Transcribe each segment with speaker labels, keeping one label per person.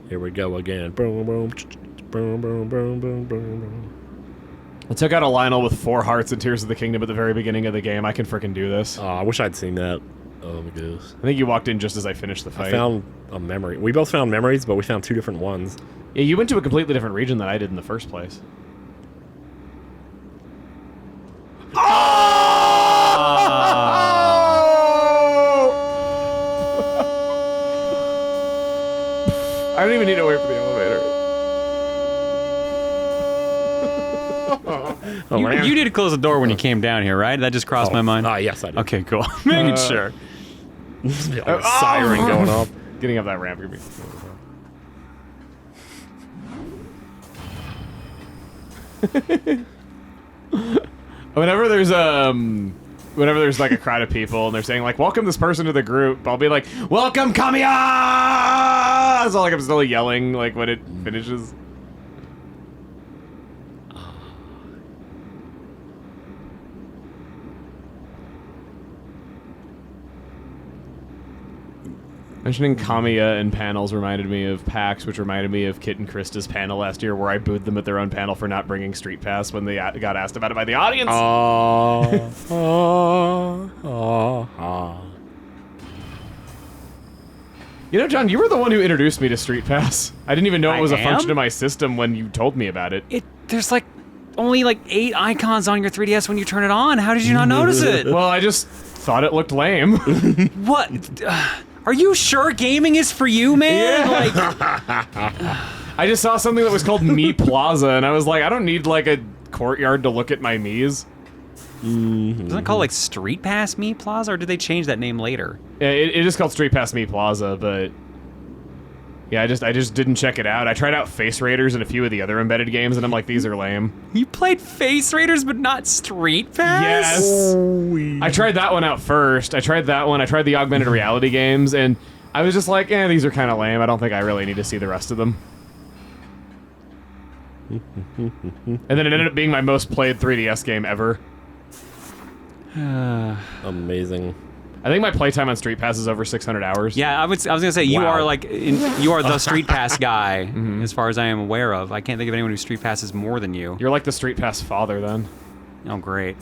Speaker 1: Here we go again. Boom, boom, boom, boom, boom, boom, boom.
Speaker 2: I took out a Lionel with 4 hearts and Tears of the Kingdom at the very beginning of the game. I can frickin' do this.
Speaker 1: Oh, I wish I'd seen that. Oh my goodness.
Speaker 2: I think you walked in just as I finished the fight.
Speaker 1: I found a memory. We both found memories, but we found 2 different ones.
Speaker 2: Yeah, you went to a completely different region than I did in the first place. Oh! I don't even need to wait for the elevator.
Speaker 3: You did close the door when you came down here, right? That just crossed my mind.
Speaker 1: Yes, I did.
Speaker 3: Okay, cool. Making sure.
Speaker 1: Like a siren going off.
Speaker 2: Getting up that ramp could be. Whenever there's like a crowd of people and they're saying like, welcome this person to the group, I'll be like, welcome Kamiya! So like I'm still yelling like when it finishes. Mentioning Kamiya in panels reminded me of PAX, which reminded me of Kit and Krista's panel last year, where I booed them at their own panel for not bringing Street Pass when they got asked about it by the audience. You know, John, you were the one who introduced me to Street Pass. I didn't even know it was a function of my system when you told me about it.
Speaker 3: There's like only like 8 icons on your 3DS when you turn it on. How did you not notice it?
Speaker 2: Well, I just thought it looked lame.
Speaker 3: What? Are you sure gaming is for you, man?
Speaker 2: Yeah.
Speaker 3: Like,
Speaker 2: I just saw something that was called Me Plaza, and I was like, I don't need like a courtyard to look at my Miis.
Speaker 3: Isn't it called like Street Pass Me Plaza, or did they change that name later?
Speaker 2: Yeah, it is called Street Pass Me Plaza, but yeah, I just didn't check it out. I tried out Face Raiders and a few of the other embedded games, and I'm like, these are lame.
Speaker 3: You played Face Raiders, but not Street Pass?
Speaker 2: Yes. I tried that one out first. I tried that one. I tried the augmented reality games, and I was just like, these are kind of lame. I don't think I really need to see the rest of them. And then it ended up being my most played 3DS game ever.
Speaker 1: Amazing.
Speaker 2: I think my playtime on Street Pass is over 600 hours.
Speaker 3: Yeah, I was gonna say you
Speaker 1: Wow.
Speaker 3: are like you are the Street Pass guy, as far as I am aware of. I can't think of anyone who Street Passes more than you.
Speaker 2: You're like the Street Pass father, then.
Speaker 3: Oh, great.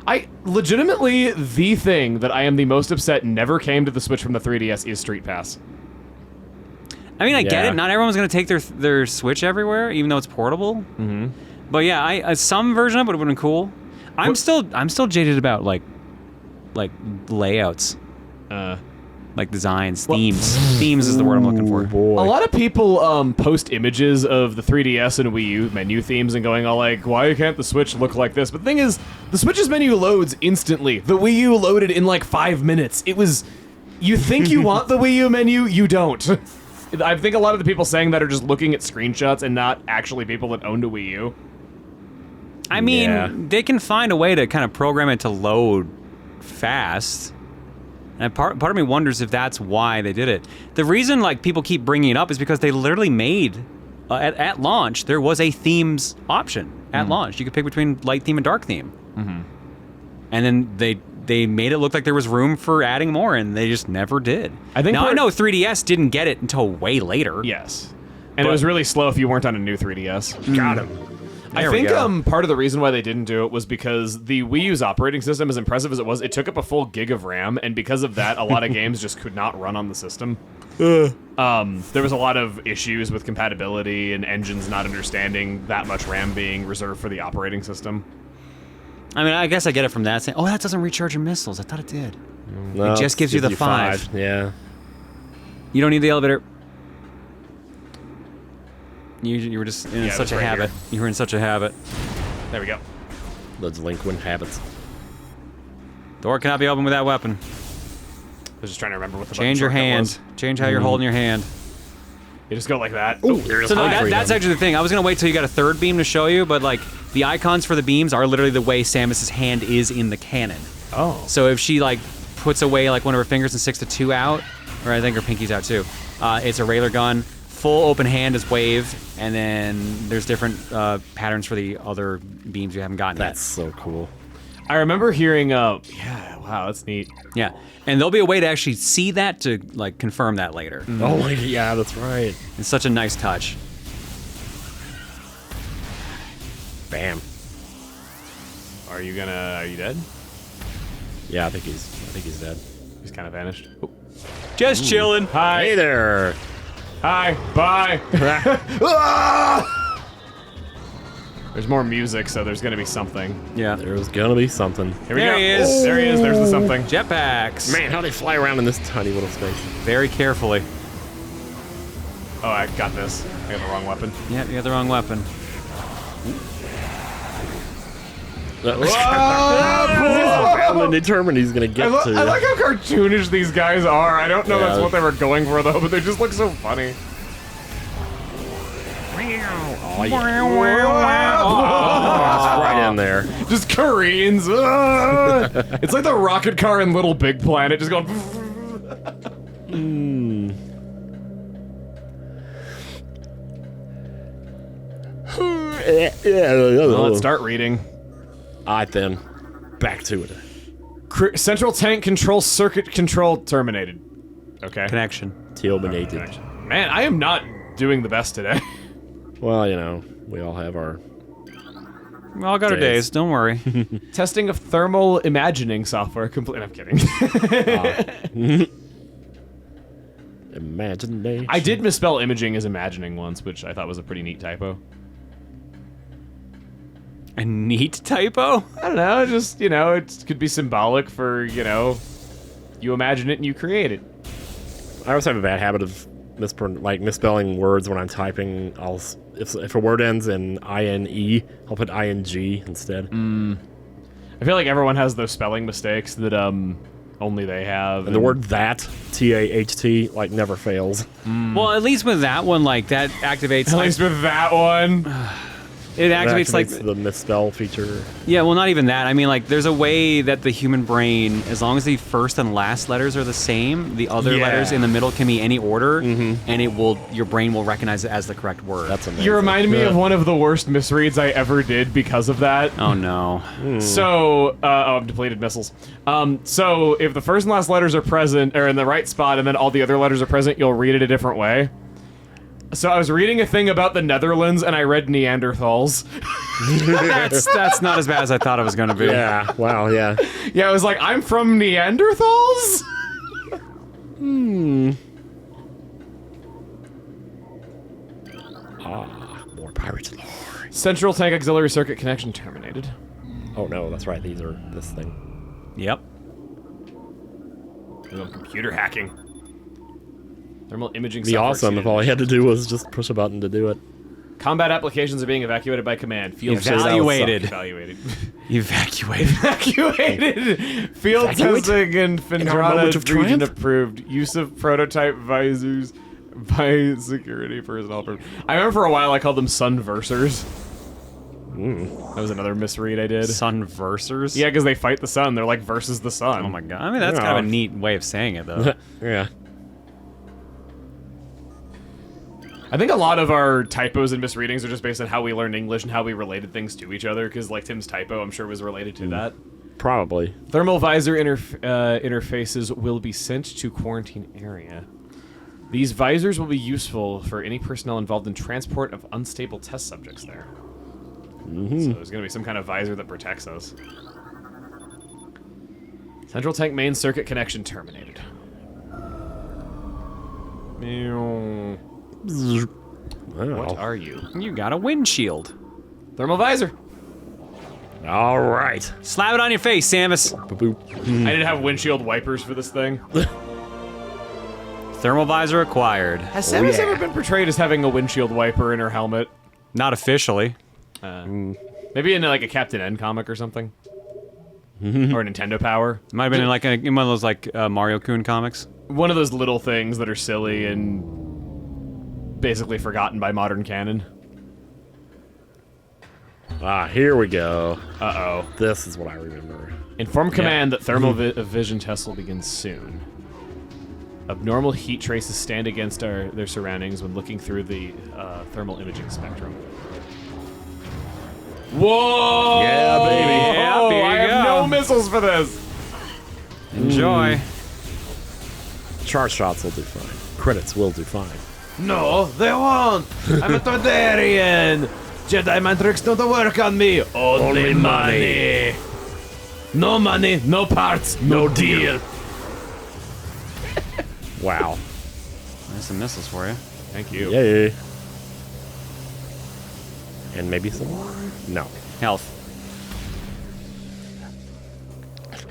Speaker 2: I legitimately, the thing that I am the most upset never came to the Switch from the 3DS is Street Pass.
Speaker 3: I mean, I get
Speaker 1: Yeah.
Speaker 3: it. Not everyone's gonna take their Switch everywhere, even though it's portable.
Speaker 2: Mm-hmm.
Speaker 3: But yeah, some version of it would have been cool. I'm still jaded about like layouts, like designs, themes. Themes is the word I'm looking for.
Speaker 1: Boy.
Speaker 2: A lot of people post images of the 3DS and Wii U menu themes and going all like, why can't the Switch look like this? But the thing is, the Switch's menu loads instantly. The Wii U loaded in like 5 minutes. It was, you think you want the Wii U menu, you don't. I think a lot of the people saying that are just looking at screenshots and not actually people that owned a Wii U.
Speaker 3: I mean,
Speaker 1: Yeah.
Speaker 3: they can find a way to kind of program it to load fast. And part of me wonders if that's why they did it. The reason like people keep bringing it up is because they literally made at launch there was a themes option at launch. You could pick between light theme and dark theme. And then they made it look like there was room for adding more, and they just never did. I know 3DS didn't get it until way later.
Speaker 2: Yes. And it was really slow if you weren't on a new 3DS.
Speaker 1: Got him.
Speaker 2: I
Speaker 3: There we
Speaker 2: think
Speaker 3: go.
Speaker 2: part of the reason why they didn't do it was because the Wii U's operating system, as impressive as it was, it took up a full gig of RAM, and because of that, a lot of games just could not run on the system. There was a lot of issues with compatibility and engines not understanding that much RAM being reserved for the operating system.
Speaker 3: I mean, I guess I get it from that. Saying, oh, that doesn't recharge your missiles. I thought it did.
Speaker 1: No,
Speaker 3: It just gives you the 5.
Speaker 1: Yeah.
Speaker 3: You don't need the elevator. You were just in
Speaker 2: Yeah,
Speaker 3: such
Speaker 2: it
Speaker 3: a
Speaker 2: was right
Speaker 3: habit. You were in such a habit.
Speaker 2: There we go.
Speaker 1: Those delinquent habits.
Speaker 3: Door cannot be opened with that weapon.
Speaker 2: I was just trying to remember what the
Speaker 3: Change your
Speaker 2: button shortcut
Speaker 3: hand.
Speaker 2: was.
Speaker 3: Change how you're holding your hand.
Speaker 2: You just go like that.
Speaker 1: Ooh, there's
Speaker 3: So no,
Speaker 1: high
Speaker 3: that's
Speaker 1: freedom.
Speaker 3: actually the thing. I was gonna wait till you got a third beam to show you, but like the icons for the beams are literally the way Samus's hand is in the canon.
Speaker 2: Oh.
Speaker 3: So if she like puts away like one of her fingers and sticks the 2 out, or I think her pinky's out too, it's a railer gun. Full open hand is wave, and then there's different patterns for the other beams you haven't gotten
Speaker 1: That's so cool.
Speaker 2: I remember hearing, yeah, wow, that's neat.
Speaker 3: Yeah, and there'll be a way to actually see that to like confirm that later.
Speaker 1: Oh my, yeah, that's right.
Speaker 3: It's such a nice touch.
Speaker 1: Bam.
Speaker 2: Are you dead?
Speaker 1: Yeah, I think he's dead.
Speaker 2: He's kind of vanished. Oh.
Speaker 3: Just chilling.
Speaker 2: Hi.
Speaker 1: Hey there.
Speaker 2: Hi. Bye. Ah! There's more music, so there's gonna be something.
Speaker 3: Yeah.
Speaker 1: There's gonna be something.
Speaker 2: Here we
Speaker 3: There
Speaker 2: go.
Speaker 3: he is.
Speaker 2: Oh, there he is. There's the something.
Speaker 3: Jetpacks.
Speaker 1: Man, how they fly around in this tiny little space.
Speaker 3: Very carefully.
Speaker 2: Oh, I got this. I got the wrong weapon.
Speaker 3: Yeah, you got the wrong weapon.
Speaker 1: How determined he's gonna get to.
Speaker 2: I like how cartoonish these guys are. I don't know
Speaker 1: Yeah.
Speaker 2: that's what they were going for though, but they just look so funny.
Speaker 1: Oh, yeah. Oh, it's right in there.
Speaker 2: Just Koreans. Ah! It's like the rocket car in Little Big Planet, just going. Well, let's start reading.
Speaker 1: Alright then, back to it.
Speaker 2: Central tank control circuit control terminated. Okay.
Speaker 3: Connection.
Speaker 1: Terminated.
Speaker 2: Man, I am not doing the best today.
Speaker 1: Well, you know, we all have our.
Speaker 3: We all got our days. Don't worry.
Speaker 2: Testing of thermal imagining software complete. I'm kidding.
Speaker 1: Imagination.
Speaker 2: I did misspell imaging as imagining once, which I thought was a pretty neat typo.
Speaker 3: A neat typo?
Speaker 2: I don't know, just, you know, it could be symbolic for, you know, you imagine it and you create it.
Speaker 1: I always have a bad habit of misspelling words when I'm typing. If a word ends in INE, I'll put ING instead.
Speaker 2: I feel like everyone has those spelling mistakes that only they have.
Speaker 1: And the word that, TAHT, like never fails.
Speaker 3: Well, at least with that one, like, that activates...
Speaker 2: At least with that one.
Speaker 3: It activates, like...
Speaker 1: the misspell feature.
Speaker 3: Yeah, well, not even that. I mean, like, there's a way that the human brain, as long as the first and last letters are the same, the other letters in the middle can be any order, and your brain will recognize it as the correct word.
Speaker 1: That's amazing.
Speaker 2: You remind me of one of the worst misreads I ever did because of that.
Speaker 3: Oh, no.
Speaker 2: So, depleted missiles. So if the first and last letters are present, or in the right spot, and then all the other letters are present, you'll read it a different way. So I was reading a thing about the Netherlands, and I read Neanderthals.
Speaker 3: That's not as bad as I thought it was going to be.
Speaker 1: Yeah, wow, yeah.
Speaker 2: Yeah, I was like, I'm from Neanderthals?
Speaker 1: More pirates lore.
Speaker 2: Central tank auxiliary circuit connection terminated.
Speaker 1: Oh no, that's right, these are this thing.
Speaker 3: Yep.
Speaker 2: Computer hacking. Thermal imaging
Speaker 1: Be
Speaker 2: software
Speaker 1: awesome if
Speaker 2: exceeded.
Speaker 1: all I had to do was just push a button to do it.
Speaker 2: Combat applications are being evacuated by command. Field
Speaker 3: Evaluated.
Speaker 2: Evaluated.
Speaker 3: Evacuated.
Speaker 2: Evacuated. Field
Speaker 1: Evacuate?
Speaker 2: testing and
Speaker 1: In our moment of
Speaker 2: Findrana region
Speaker 1: triumph?
Speaker 2: approved. Use of prototype visors by security personnel approved. I remember for a while I called them sunversers. That was another misread I did.
Speaker 3: Sunversers?
Speaker 2: Yeah, because they fight the sun. They're like versus the sun.
Speaker 3: Oh my god. I mean, that's kind of a neat way of saying it, though.
Speaker 1: Yeah.
Speaker 2: I think a lot of our typos and misreadings are just based on how we learned English and how we related things to each other, because like Tim's typo, I'm sure, was related to that.
Speaker 1: Probably.
Speaker 2: Thermal visor interfaces will be sent to quarantine area. These visors will be useful for any personnel involved in transport of unstable test subjects there. So there's going to be some kind of visor that protects us. Central tank main circuit connection terminated. Meow.
Speaker 1: Wow.
Speaker 2: What are you?
Speaker 3: You got a windshield.
Speaker 2: Thermal visor.
Speaker 1: All right.
Speaker 3: Slap it on your face, Samus.
Speaker 1: Boop.
Speaker 2: I didn't have windshield wipers for this thing.
Speaker 3: Thermal visor acquired.
Speaker 2: Has Samus ever been portrayed as having a windshield wiper in her helmet?
Speaker 3: Not officially.
Speaker 2: Maybe in like a Captain N comic or something. Or Nintendo Power.
Speaker 3: Might have been in like in one of those like Mario Kun comics.
Speaker 2: One of those little things that are silly and basically forgotten by modern canon.
Speaker 1: Ah, here we go.
Speaker 2: Uh-oh.
Speaker 1: This is what I remember.
Speaker 2: Inform command that thermal vision tests will begin soon. Abnormal heat traces stand against their surroundings when looking through the thermal imaging spectrum. Whoa!
Speaker 1: Yeah, baby.
Speaker 3: Yeah, there
Speaker 2: I
Speaker 3: you
Speaker 2: have
Speaker 3: go.
Speaker 2: no no missiles for this.
Speaker 3: Enjoy.
Speaker 1: Charge shots will do fine. Credits will do fine.
Speaker 2: No, they won't. I'm a Todarian. Jedi mind tricks don't work on me. Only money. No money, no parts, no deal.
Speaker 1: Wow.
Speaker 3: There's some missiles for you.
Speaker 2: Thank you.
Speaker 1: Yay. And maybe some more? No.
Speaker 3: Health.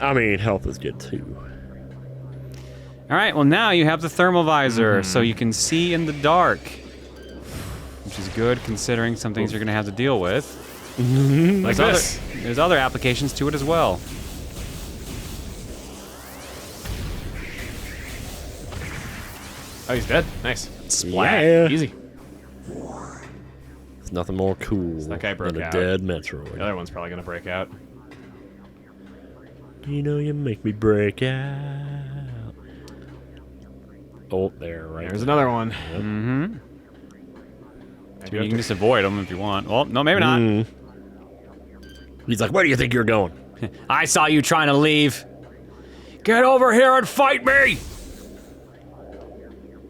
Speaker 1: I mean, health is good too.
Speaker 3: All right, well now you have the thermal visor, so you can see in the dark, which is good considering some things you're going to have to deal with.
Speaker 2: Like this.
Speaker 3: There's other applications to it as well.
Speaker 2: Oh, he's dead. Nice.
Speaker 3: Splat.
Speaker 1: Yeah.
Speaker 2: Easy.
Speaker 1: There's nothing more cool
Speaker 2: that guy broke
Speaker 1: than a
Speaker 2: out.
Speaker 1: dead Metroid.
Speaker 2: The other one's probably gonna break out.
Speaker 1: You know you make me break out. Oh, there, right.
Speaker 2: There's another one.
Speaker 3: Mm-hmm.
Speaker 2: And
Speaker 3: You can just avoid them if you want. Well, no, maybe not.
Speaker 1: Mm. He's like, where do you think you're going?
Speaker 3: I saw you trying to leave. Get over here and fight me!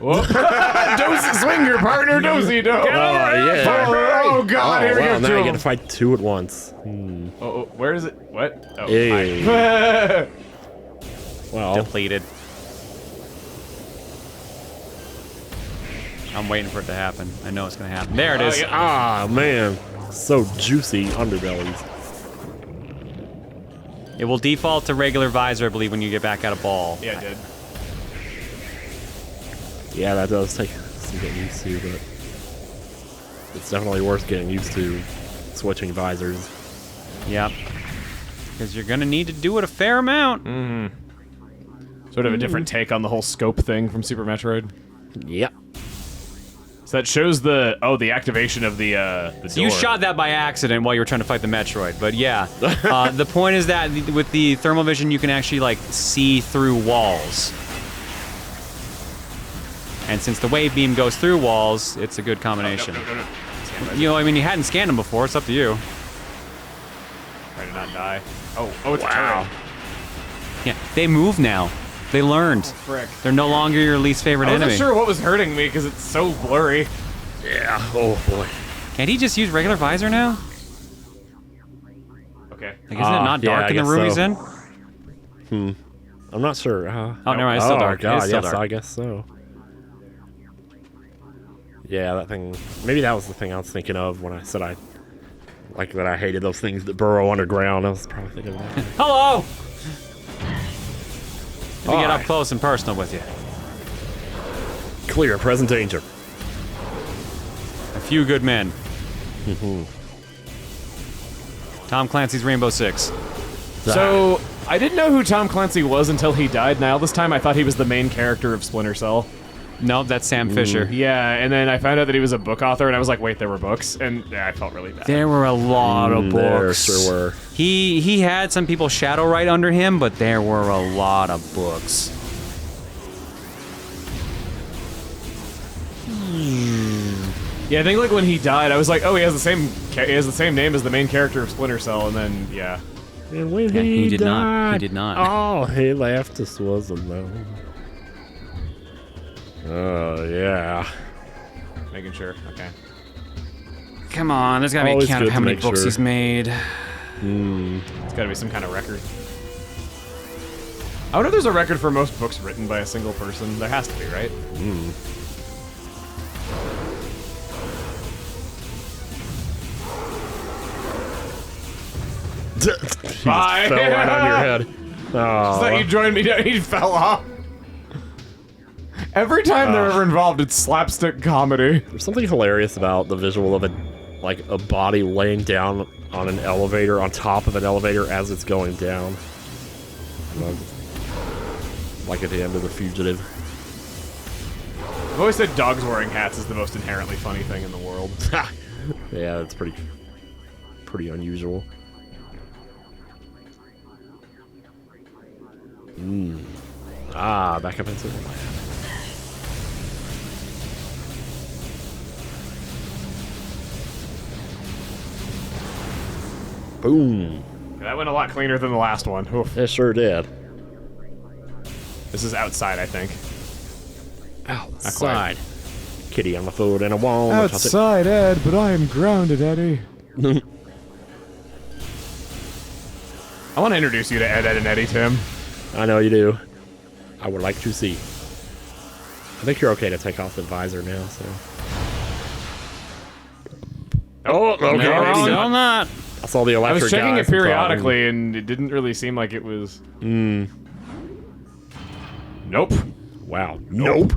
Speaker 2: Dozy, swing your partner, Dozy, do.
Speaker 1: yeah.
Speaker 2: Oh God, here we
Speaker 1: wow,
Speaker 2: go.
Speaker 1: now you get to fight two at once.
Speaker 2: Oh, where is it? What? Oh,
Speaker 1: Hey.
Speaker 2: hi.
Speaker 1: Well,
Speaker 3: Depleted. I'm waiting for it to happen. I know it's gonna happen. There it is.
Speaker 2: yeah.
Speaker 1: ah, man. So juicy underbellies.
Speaker 3: It will default to regular visor, I believe, when you get back out of ball.
Speaker 2: Yeah, it did.
Speaker 1: Yeah, that does take some getting used to, but it's definitely worth getting used to switching visors.
Speaker 3: Yep. Because you're gonna need to do it a fair amount.
Speaker 2: Sort of a different take on the whole scope thing from Super Metroid.
Speaker 1: Yep.
Speaker 2: So that shows the activation of the
Speaker 3: So you
Speaker 2: door.
Speaker 3: shot that by accident while you were trying to fight the Metroid, but yeah. The point is that with the thermal vision, you can actually like see through walls. And since the wave beam goes through walls, it's a good combination.
Speaker 2: No.
Speaker 3: You know, I mean, you hadn't scanned them before. It's up to you.
Speaker 2: Try to not die. Oh, it's
Speaker 1: Wow.
Speaker 2: a turret.
Speaker 3: Yeah, they move now. They learned.
Speaker 2: Frick.
Speaker 3: They're no longer your least favorite
Speaker 2: I wasn't
Speaker 3: enemy.
Speaker 2: sure what was hurting me because it's so blurry.
Speaker 1: Yeah. Oh, boy.
Speaker 3: Can't he just use regular visor now?
Speaker 2: Okay.
Speaker 3: Like, isn't it not
Speaker 1: yeah,
Speaker 3: dark
Speaker 1: I
Speaker 3: in the
Speaker 1: guess
Speaker 3: room he's
Speaker 1: so.
Speaker 3: in?
Speaker 1: I'm not sure.
Speaker 3: Oh, never mind. It's still dark.
Speaker 1: God,
Speaker 3: It's still
Speaker 1: yes,
Speaker 3: dark.
Speaker 1: I guess so. Yeah, that thing. Maybe that was the thing I was thinking of when I said that I hated those things that burrow underground. I was probably thinking of that.
Speaker 3: Hello! Let me get
Speaker 1: Hi.
Speaker 3: up close and personal with you.
Speaker 1: Clear, present danger.
Speaker 3: A few good men. Tom Clancy's Rainbow Six.
Speaker 2: So I didn't know who Tom Clancy was until he died. Now this time I thought he was the main character of Splinter Cell.
Speaker 3: Nope, that's Sam Fisher.
Speaker 2: Yeah, and then I found out that he was a book author, and I was like, wait, there were books, and yeah, I felt really bad.
Speaker 3: There were a lot of
Speaker 1: There
Speaker 3: books.
Speaker 1: sure were.
Speaker 3: He had some people shadow write under him, but there were a lot of books.
Speaker 2: Yeah, I think like when he died, I was like, oh, he has the same name as the main character of Splinter Cell, and then yeah.
Speaker 1: And when
Speaker 3: Yeah, he did
Speaker 1: died,
Speaker 3: not. He did not.
Speaker 1: Oh, he left us was alone. Oh, yeah.
Speaker 2: Making sure. Okay.
Speaker 3: Come on, there's gotta be a
Speaker 1: Always
Speaker 3: count of
Speaker 1: good
Speaker 3: how
Speaker 1: to
Speaker 3: many
Speaker 1: make
Speaker 3: books
Speaker 1: sure.
Speaker 3: he's made.
Speaker 2: It's got to be some kind of record. I wonder if there's a record for most books written by a single person. There has to be, right? Bye.
Speaker 1: Fell right on your head.
Speaker 2: I thought you joined me down. He fell off. Every time they're ever involved, it's slapstick comedy.
Speaker 1: There's something hilarious about the visual of a body laying down on an elevator, on top of an elevator as it's going down. Like at the end of The Fugitive.
Speaker 2: I've always said dogs wearing hats is the most inherently funny thing in the world.
Speaker 1: Yeah, that's pretty unusual. Back up into the lab. Boom.
Speaker 2: That went a lot cleaner than the last one. Oof.
Speaker 1: It sure did.
Speaker 2: This is outside, I think.
Speaker 1: Outside. Kitty on the foot and a wall.
Speaker 2: Outside, Ed, but I am grounded, Eddie. I want to introduce you to Ed, Ed, and Eddie, Tim.
Speaker 1: I know you do. I would like to see. I think you're okay to take off the visor now, so. Oh, okay.
Speaker 2: No,
Speaker 3: Still not.
Speaker 1: I saw the
Speaker 2: I
Speaker 1: electric
Speaker 2: was checking
Speaker 1: guys
Speaker 2: it periodically, and it didn't really seem like it was... Nope.
Speaker 1: Wow. Nope.